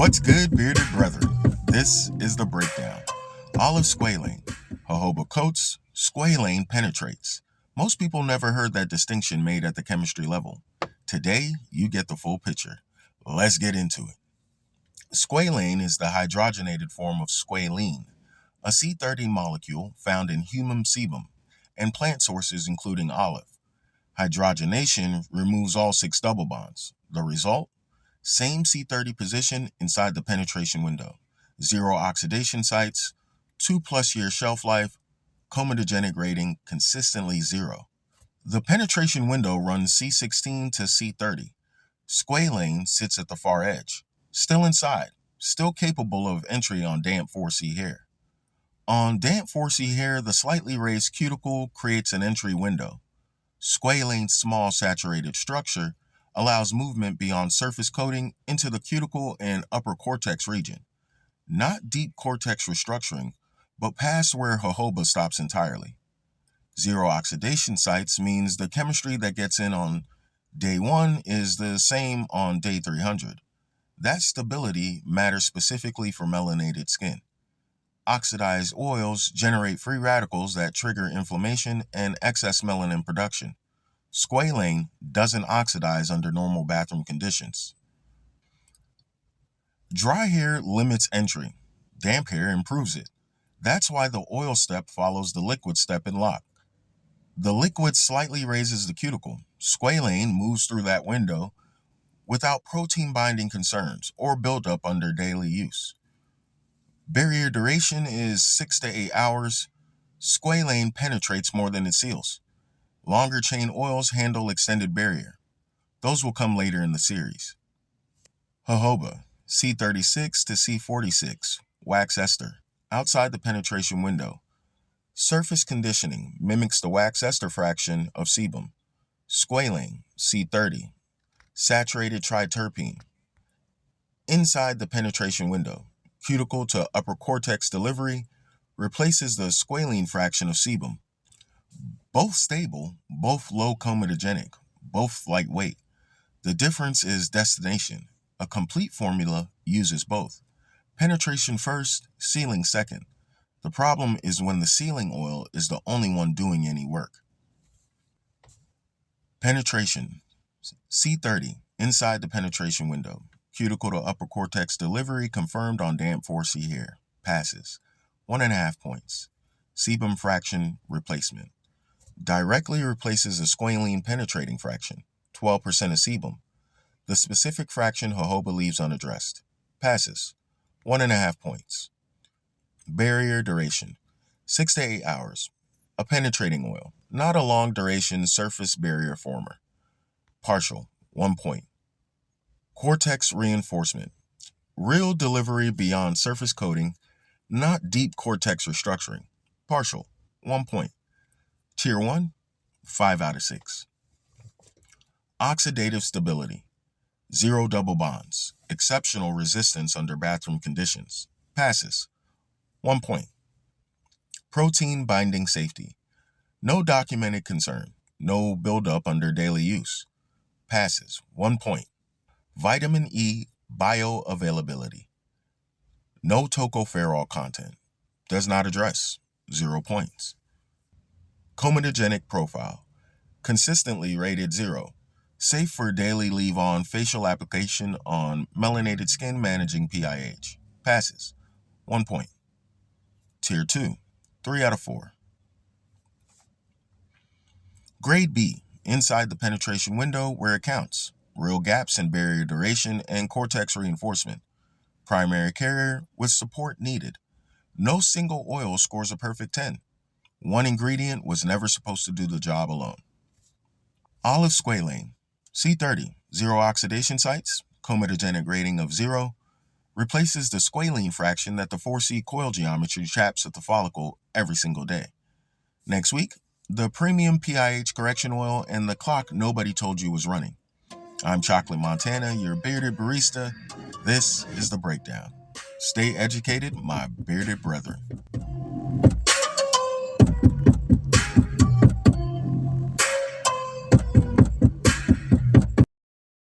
What's good, bearded brethren? This is the breakdown. Olive Squalane. Jojoba coats, Squalane penetrates. Most people never heard that distinction made at the chemistry level. Today, you get the full picture. Let's get into it. Squalane is the hydrogenated form of squalene, a C30 molecule found in human sebum and plant sources including olive. Hydrogenation removes all 6 double bonds. The result? Same C30 position inside the penetration window. 0 oxidation sites, 2+ year shelf life, comedogenic rating consistently 0. The penetration window runs C16 to C30. Squalane sits at the far edge, still inside, still capable of entry on damp 4C hair. On damp 4C hair, the slightly raised cuticle creates an entry window. Squalane's small saturated structure allows movement beyond surface coating into the cuticle and upper cortex region. Not deep cortex restructuring, but past where jojoba stops entirely. 0 oxidation sites means the chemistry that gets in on day 1 is the same on day 300. That stability matters specifically for melanated skin. Oxidized oils generate free radicals that trigger inflammation and excess melanin production. Squalane doesn't oxidize under normal bathroom conditions. Dry hair limits entry. Damp hair improves it. That's why the oil step follows the liquid step in L.O.C. The liquid slightly raises the cuticle. Squalane moves through that window without protein binding concerns or buildup under daily use. Barrier duration is 6 to 8 hours. Squalane penetrates more than it seals. Longer chain oils handle extended barrier. Those will come later in the series. Jojoba, C36 to C46, wax ester, outside the penetration window. Surface conditioning mimics the wax ester fraction of sebum. Squalane, C30, saturated triterpene. Inside the penetration window, cuticle to upper cortex delivery replaces the squalene fraction of sebum. Both stable, both low comedogenic, both lightweight. The difference is destination. A complete formula uses both. Penetration first, sealing second. The problem is when the sealing oil is the only one doing any work. Penetration. C30, inside the penetration window. Cuticle to upper cortex delivery confirmed on damp 4C hair. Passes. 1.5 points. Sebum fraction replacement. Directly replaces a squalene penetrating fraction, 12% of sebum. The specific fraction jojoba leaves unaddressed. Passes. 1.5 points. Barrier duration, 6 to 8 hours. A penetrating oil, not a long duration surface barrier former. Partial, 1 point. Cortex reinforcement, real delivery beyond surface coating, not deep cortex restructuring. Partial, 1 point. Tier 1, 5 out of 6. Oxidative stability, 0 double bonds, exceptional resistance under bathroom conditions. Passes, 1 point. Protein binding safety, no documented concern, no buildup under daily use. Passes, 1 point. Vitamin E bioavailability, no tocopherol content, does not address, 0 points. Comedogenic profile, consistently rated 0, safe for daily leave-on facial application on melanated skin managing PIH. Passes, 1 point. Tier 2, 3 out of 4. Grade B, inside the penetration window where it counts. Real gaps in barrier duration and cortex reinforcement. Primary carrier with support needed. No single oil scores a perfect 10. One ingredient was never supposed to do the job alone. Olive Squalane, C30, 0 oxidation sites, comedogenic rating of 0, replaces the squalene fraction that the 4C coil geometry traps at the follicle every single day. Next week, the premium PIH correction oil and the clock nobody told you was running. I'm Choklit Montana, your bearded barista. This is The Breakdown. Stay educated, my bearded brethren.